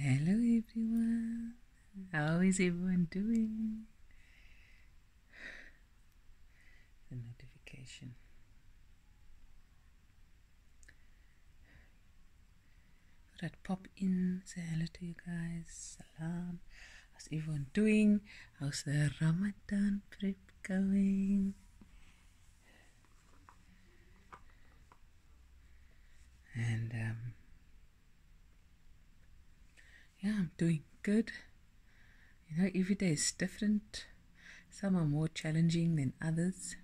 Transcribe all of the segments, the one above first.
Hello everyone, how is everyone doing? The notification. Thought I'd pop in, say hello to you guys. Salam. How's everyone doing? How's the Ramadan prep going? And yeah, I'm doing good. You know, every day is different. Some are more challenging than others.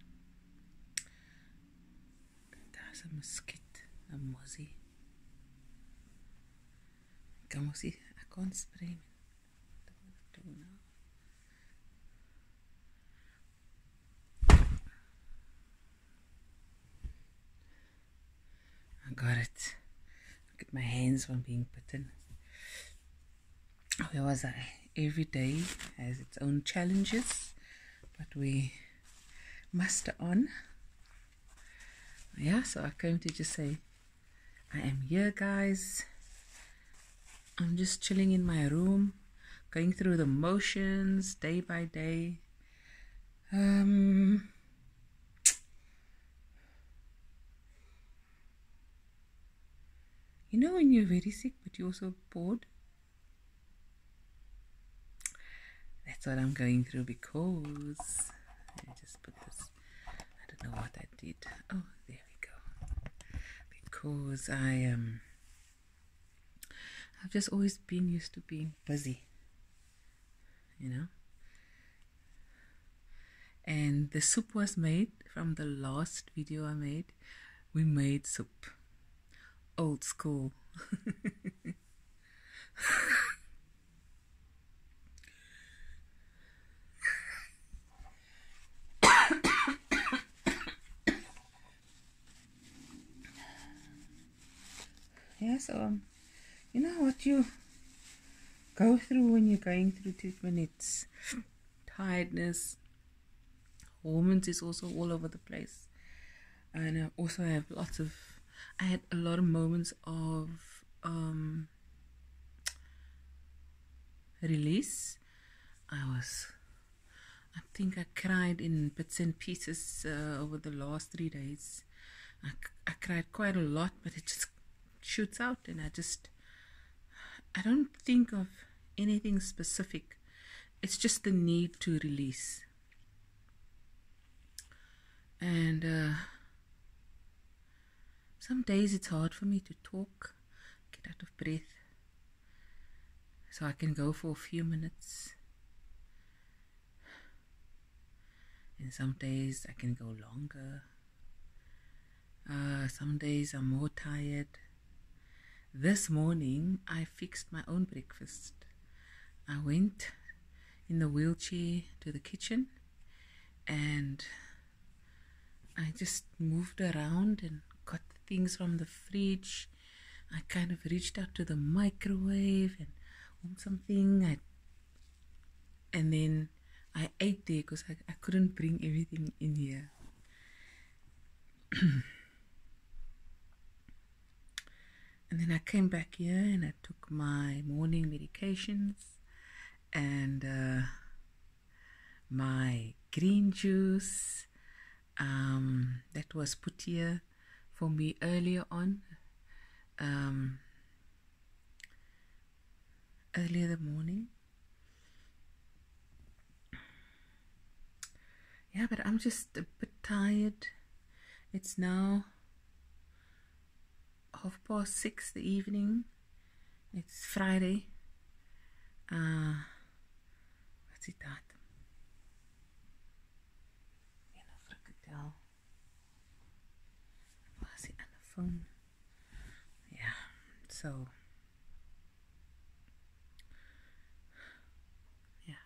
There's a mosquito, a mozzie. Come on, see, I can't spray. What do I do now? I got it. Look at my hands from being bitten. Where was I? Every day has its own challenges, but we muster on. Yeah, so I came to just say, I am here, guys. I'm just chilling in my room, going through the motions day by day. You know when you're very sick but you're also bored? That's what I'm going through because let me just put this. I don't know what I did. Oh, there we go. Because I've just always been used to being busy, you know. And the soup was made from the last video I made. We made soup. Old school. Yeah, so you know what you go through when you're going through treatment. It's tiredness, hormones is also all over the place, and I also have I had a lot of moments of release. I think I cried in bits and pieces over the last 3 days. I cried quite a lot, but it just shoots out, and I don't think of anything specific. It's just the need to release. And some days it's hard for me to talk, get out of breath, so I can go for a few minutes. And some days I can go longer. Some days I'm more tired. This morning I fixed my own breakfast. I went in the wheelchair to the kitchen and I just moved around and got things from the fridge. I kind of reached out to the microwave and warmed something. And then I ate there because I couldn't bring everything in here. And then I came back here and I took my morning medications and my green juice that was put here for me earlier on, earlier the morning. Yeah, but I'm just a bit tired. It's now 6:30 the evening. It's Friday. What's it at? Was it on the phone? Yeah, so yeah.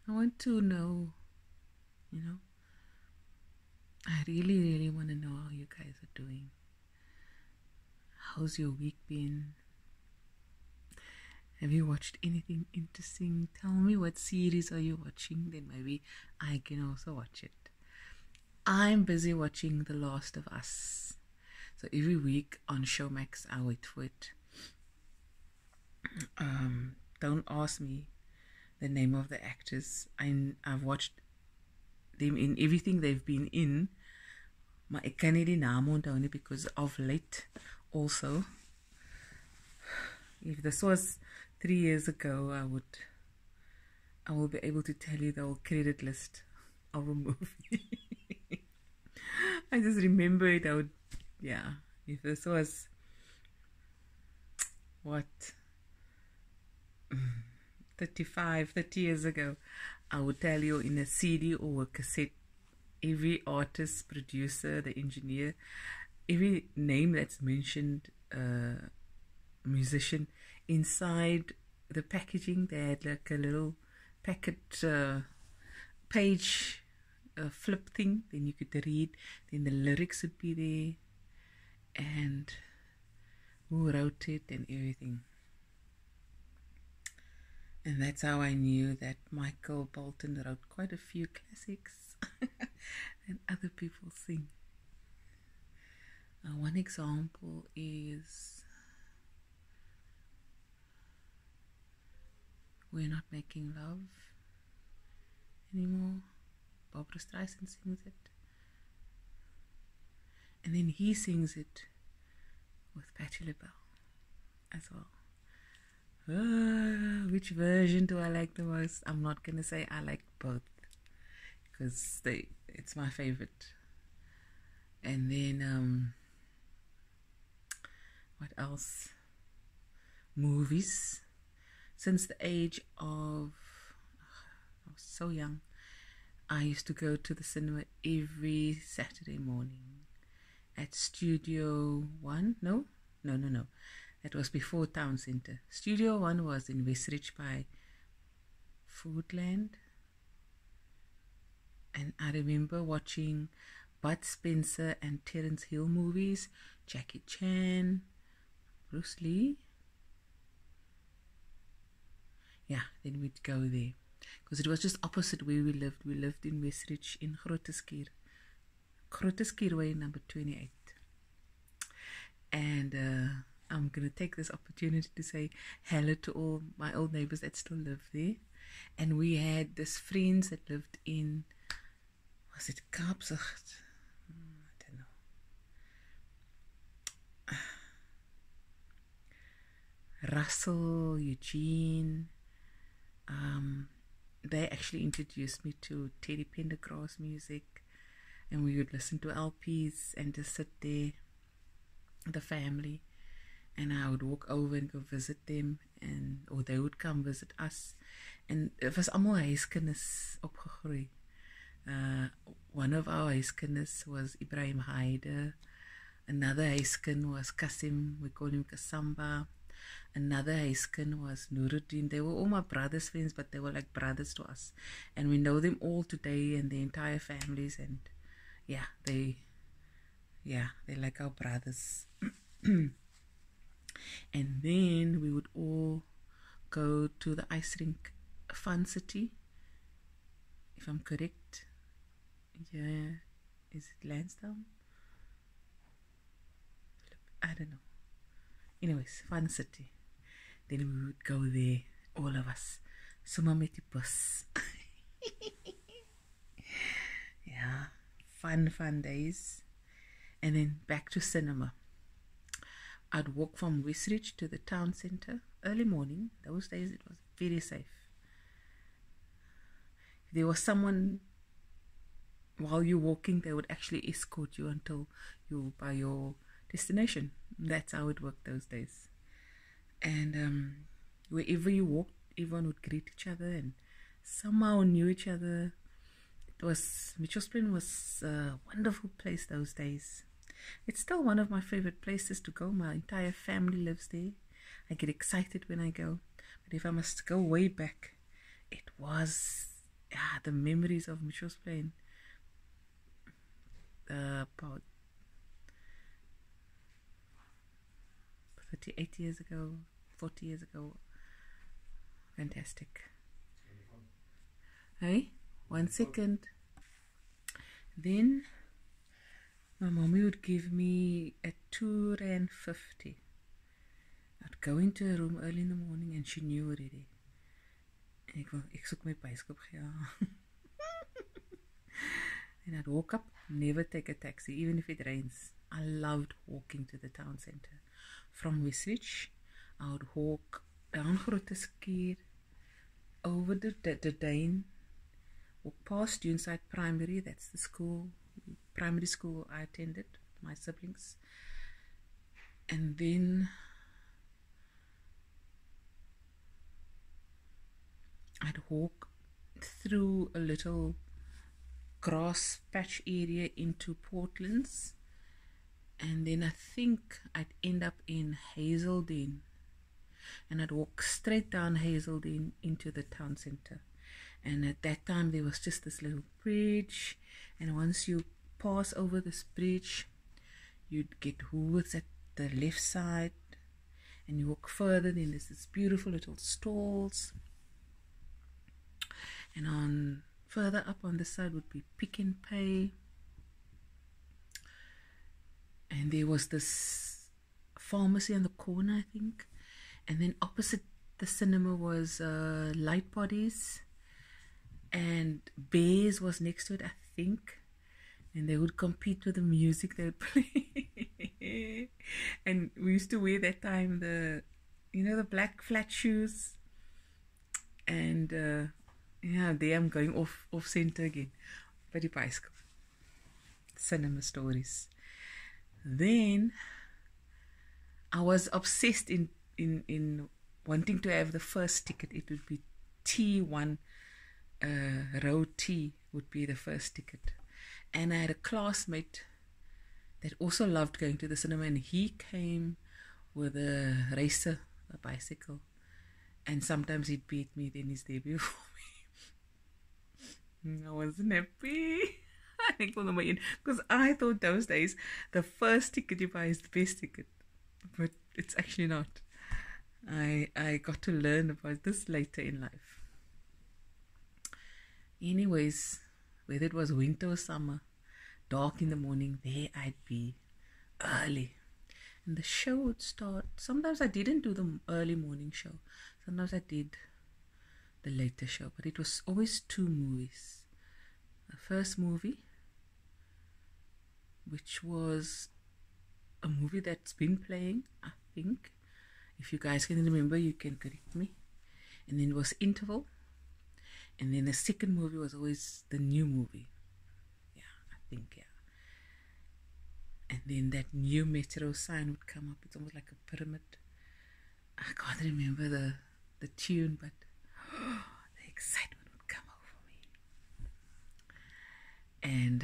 I want to know, you know, I really want to know how you guys are doing. How's your week been? Have you watched anything interesting? Tell me, what series are you watching? Then maybe I can also watch it. I'm busy watching The Last of Us. So every week on Showmax, I wait for it. Don't ask me the name of the actors. I've watched them in everything they've been in, maar ek kan nie die naam onthou nie because of late also. If this was 3 years ago, I will be able to tell you the whole credit list of a movie. I just remember it. If this was what 30 years ago, I would tell you in a CD or a cassette every artist, producer, the engineer, every name that's mentioned, musician, inside the packaging. They had like a little packet page flip thing, then you could read, then the lyrics would be there and who wrote it and everything. And that's how I knew that Michael Bolton wrote quite a few classics that other people sing. One example is We're Not Making Love Anymore. Barbara Streisand sings it. And then he sings it with Patti LaBelle as well. Which version do I like the most? I'm not going to say I like both because it's my favorite. And then what else? Movies. Since the age of, I was so young, I used to go to the cinema every Saturday morning at Studio One. No. That was before Town Centre. Studio One was in Westridge by Foodland. And I remember watching Bud Spencer and Terence Hill movies, Jackie Chan, Bruce Lee. Yeah, then we'd go there. Because it was just opposite where we lived. We lived in Westridge in Grooteskier. Grooteskier Way, number 28. And I'm going to take this opportunity to say hello to all my old neighbors that still live there. And we had this friends that lived in, was it Kaapstad? I don't know. Russell, Eugene. They actually introduced me to Teddy Pendergrass music. And we would listen to LPs and just sit there, the family. And I would walk over and go visit them, or they would come visit us. And it was allemaal huiskinders opgegroei. One of our huiskinders was Ibrahim Haide. Another huiskind was Kasim, we call him Kasamba. Another huiskind was Nuruddin. They were all my brother's friends, but they were like brothers to us. And we know them all today and their entire families. And they're like our brothers. And then we would all go to the ice rink, Fun City, if I'm correct. Yeah, is it Lansdowne? I don't know. Anyways, Fun City. Then we would go there, all of us. Sommer met die bus. Yeah, fun days. And then back to cinema. I'd walk from Westridge to the town centre early morning. Those days it was very safe. If there was someone while you're walking, they would actually escort you until you're by your destination. That's how it worked those days. And wherever you walked, everyone would greet each other and somehow knew each other. Mitchell's Plain was a wonderful place those days. It's still one of my favorite places to go. My entire family lives there. I get excited when I go. But if I must go way back, it was the memories of Mitchell's Plain. About 38 years ago, 40 years ago. Fantastic. Hey, 1 second. Then my mommy would give me a R2.50. I'd go into her room early in the morning and she knew already. En ek soek my byskop gea. And I'd walk up, never take a taxi, even if it rains. I loved walking to the town centre. From Westridge, I would walk down Grooteskier, over the Dane, walk past Duneside Primary, that's the school, primary school I attended, my siblings. And then I'd walk through a little grass patch area into Portlands, and then I think I'd end up in Hazelden, and I'd walk straight down Hazelden into the town centre. And at that time there was just this little bridge, and once you pass over this bridge you'd get Woolworths at the left side, and you walk further, then there's this beautiful little stalls, and on further up on the side would be Pick n Pay, and there was this pharmacy on the corner, I think, and then opposite the cinema was Light Bodies, and Bears was next to it, I think, and they would compete with the music they would play. And we used to wear that time the black flat shoes, and yeah, there I'm going off center again. By die bicycle. Cinema stories. Then I was obsessed in wanting to have the first ticket. It would be T1, row T would be the first ticket. And I had a classmate that also loved going to the cinema, and he came with a racer, a bicycle, and sometimes he'd beat me, then he's there before me. I wasn't happy. I think on the way in, because I thought those days the first ticket you buy is the best ticket, but it's actually not. I got to learn about this later in life. Anyways, whether it was winter or summer, dark in the morning, there I'd be early, and the show would start. Sometimes I didn't do the early morning show, sometimes I did the later show, but it was always 2 movies. The first movie, which was a movie that's been playing, I think. If you guys can remember, you can correct me. And then it was Interval. And then the second movie was always the new movie. Yeah, I think, yeah. And then that new Metro sign would come up. It's almost like a pyramid. I can't remember the tune, but the excitement would come over me. And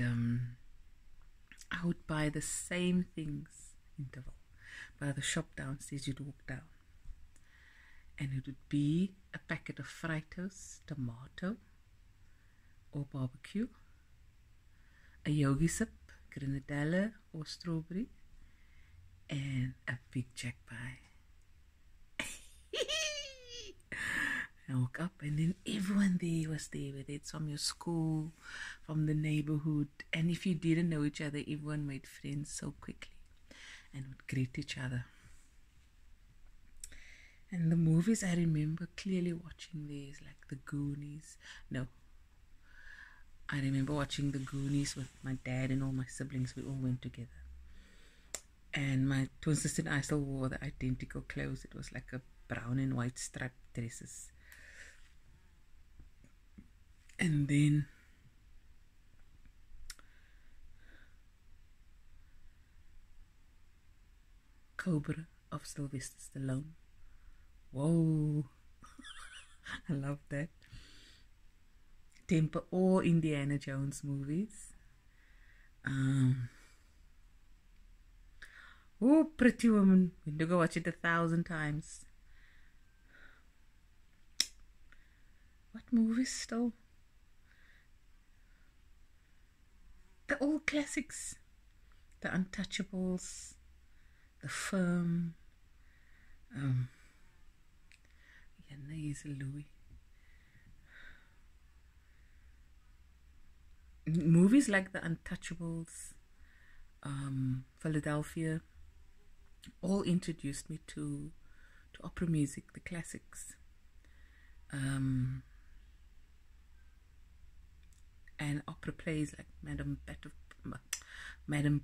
I would buy the same things, Interval, by the shop downstairs. You'd walk down, and it would be a packet of Fritters, tomato or barbecue, a yogi sip, grenadella or strawberry, and a big jack pie. I woke up, and then everyone there was there, whether it's from your school, from the neighborhood, and if you didn't know each other, everyone made friends so quickly and would greet each other. And the movies I remember clearly watching there is like The Goonies. No, I remember watching The Goonies with my dad and all my siblings. We all went together, and my twin sister and I still wore the identical clothes. It was like a brown and white striped dresses. And then Cobra of Sylvester Stallone. Whoa. I love that. Temper or Indiana Jones movies. Oh, Pretty Woman. We need to go watch it 1,000 times. What movies still? The old classics. The Untouchables. The Firm. Louis. Movies like The Untouchables, Philadelphia, all introduced me to to opera music, the classics. And opera plays like Madame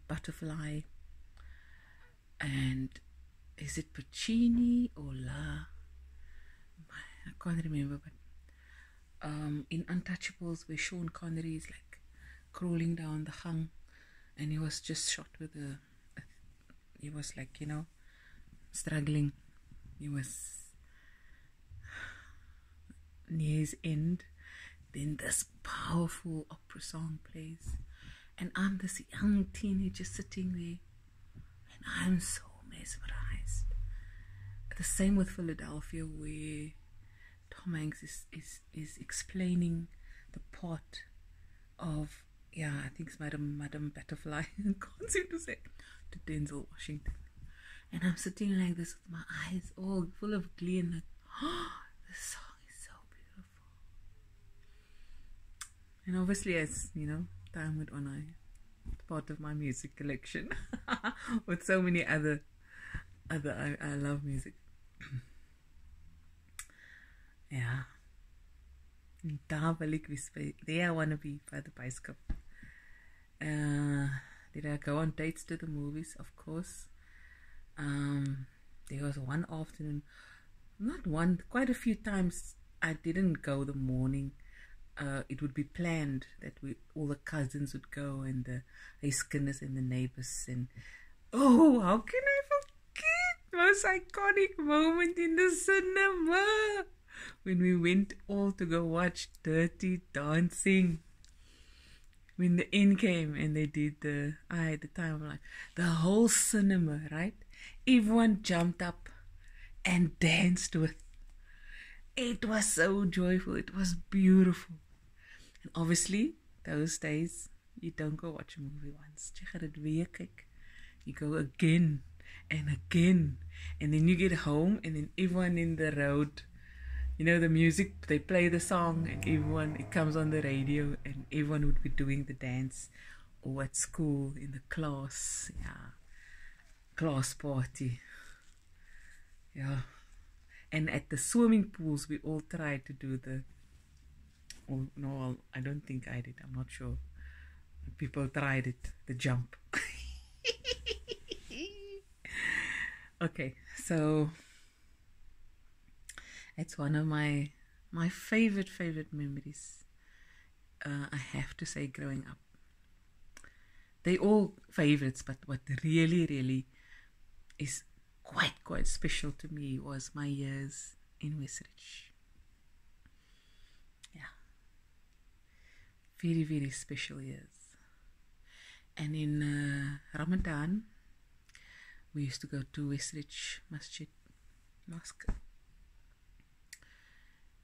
Butterfly, and is it Puccini or La? I can't remember, but in Untouchables, where Sean Connery is like crawling down the gang, and he was just shot with he was like, you know, struggling. He was near his end. Then this powerful opera song plays, and I'm this young teenager sitting there, and I'm so mesmerized. The same with Philadelphia, where Tom Hanks is explaining the part of, yeah, I think it's Madame Butterfly. I can't seem to say, to Denzel Washington. And I'm sitting like this with my eyes all full of glee, and like, oh, this song is so beautiful. And obviously, as you know, time went on, it's part of my music collection with so many other I love music. Yeah. Daar wil ek wees by. There I want to be by the bicycle. Did I go on dates to the movies? Of course. There was one afternoon, not one, quite a few times I didn't go the morning. It would be planned that all the cousins would go, and the huiskinders and the neighbors, and oh, how can I forget most iconic moment in the cinema when we went all to go watch Dirty Dancing. When the end came and they did at the time of life, the whole cinema, right? Everyone jumped up and danced with. It was so joyful. It was beautiful. And obviously, those days, you don't go watch a movie once. You go again and again. And then you get home, and then everyone in the road, you know, the music, they play the song, and everyone, it comes on the radio, and everyone would be doing the dance, or at school, in the class, yeah, class party, yeah. And at the swimming pools, we all tried to do no, I don't think I did, I'm not sure. People tried it, the jump. Okay, so it's one of my favorite memories. I have to say, growing up. They all favorites, but what really is quite special to me was my years in Westridge. Yeah, very special years. And in Ramadan, we used to go to Westridge Mosque.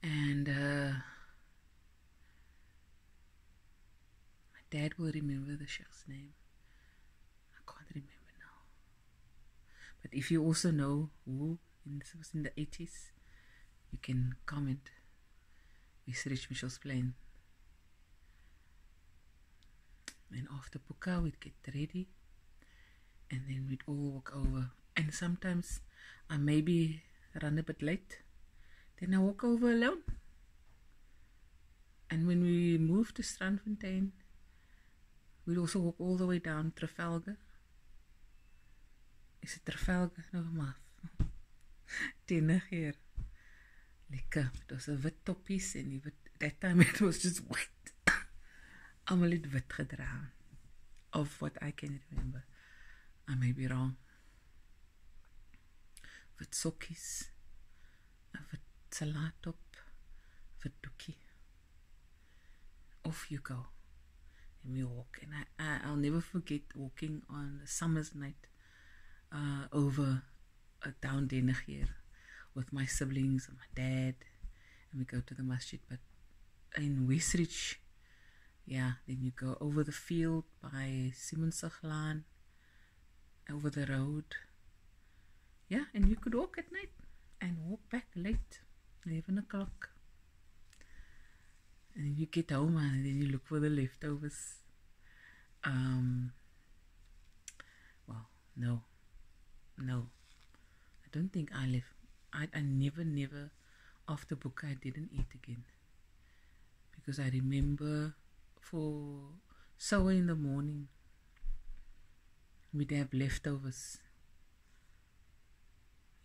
And my dad will remember the sheikh's name. I can't remember now. But if you also know who, this was in the 80s, you can comment. Westridge Mitchell's Plain. And after Puka, we'd get ready, and then we'd all walk over. And sometimes I maybe run a bit late. Then I walk over alone. And when we moved to Strandfontein, we'd also walk all the way down Trafalgar. Is it Trafalgar? No, maar. Dinner here. Lekker. It was a wit toppies, and that time it was just white. Almal het wit gedra. Of what I can remember. I may be wrong. Wit sokkies. Wit salaatop. Wit doekie. Off you go. And we walk. And I'll never forget walking on a summer's night over down Denegheer with my siblings and my dad. And we go to the masjid. But in Westridge, yeah, then you go over the field by Simonsaglaan, over the road. Yeah, and you could walk at night and walk back late, 11 o'clock. And then you get home and then you look for the leftovers. Well, no. I don't think I left. I never, after Buka, I didn't eat again. Because I remember for sour in the morning, we'd have leftovers.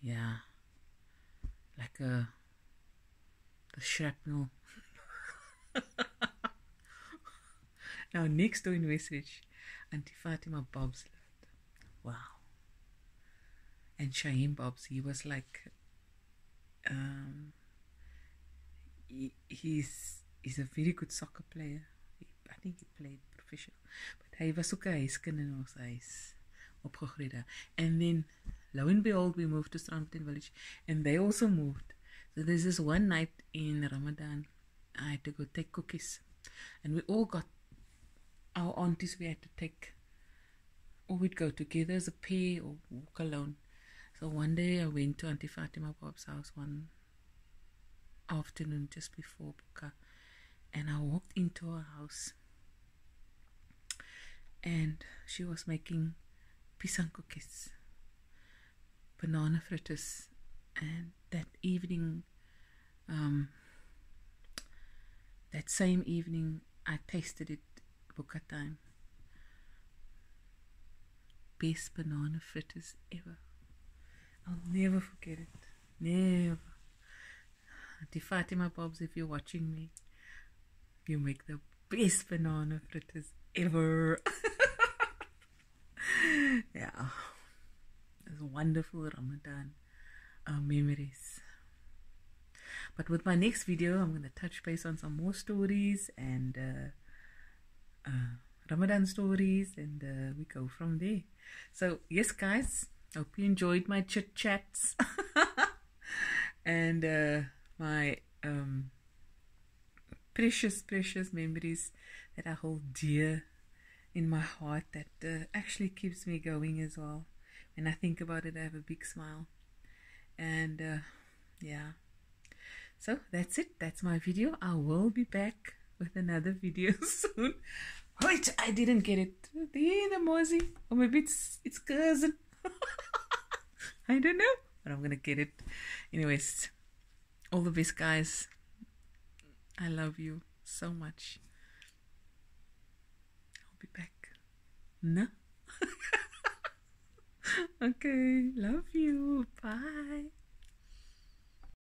Yeah. Like the shrapnel. Now, next door in Westridge, Auntie Fatima Bob's lived. Wow. And Shaheem Bob's, he was like, he's a very good soccer player. I think he played professional. But hy was ook 'n huiskind in ons huis opgegroeid daar. And then, lo and behold, we moved to Strandfontein Village. And they also moved. So there's this one night in Ramadan, I had to go take cookies. And we all got, our aunties, we had to take, or we'd go together as a pair or walk alone. So one day I went to Auntie Fatima Bob's house one afternoon just before Buka, and I walked into her house and she was making pisang cookies, banana fritters, and that evening, that same evening, I tasted it Buka time. Best banana fritters ever. I'll never forget it. Never. Auntie Fatima Bob's, if you're watching me, you make the best banana fritters ever. Yeah. It's wonderful Ramadan memories. But with my next video, I'm going to touch base on some more stories and Ramadan stories, and we go from there. So, yes, guys, hope you enjoyed my chit chats and my precious memories that I hold dear in my heart, that actually keeps me going as well. When I think about it, I have a big smile. And yeah, so that's it. That's my video. I will be back with another video soon. Wait, I didn't get it. The Mozzie, or maybe it's cousin. I don't know, but I'm gonna get it. Anyways, all the best, guys. I love you so much. I'll be back. No? Okay, love you. Bye.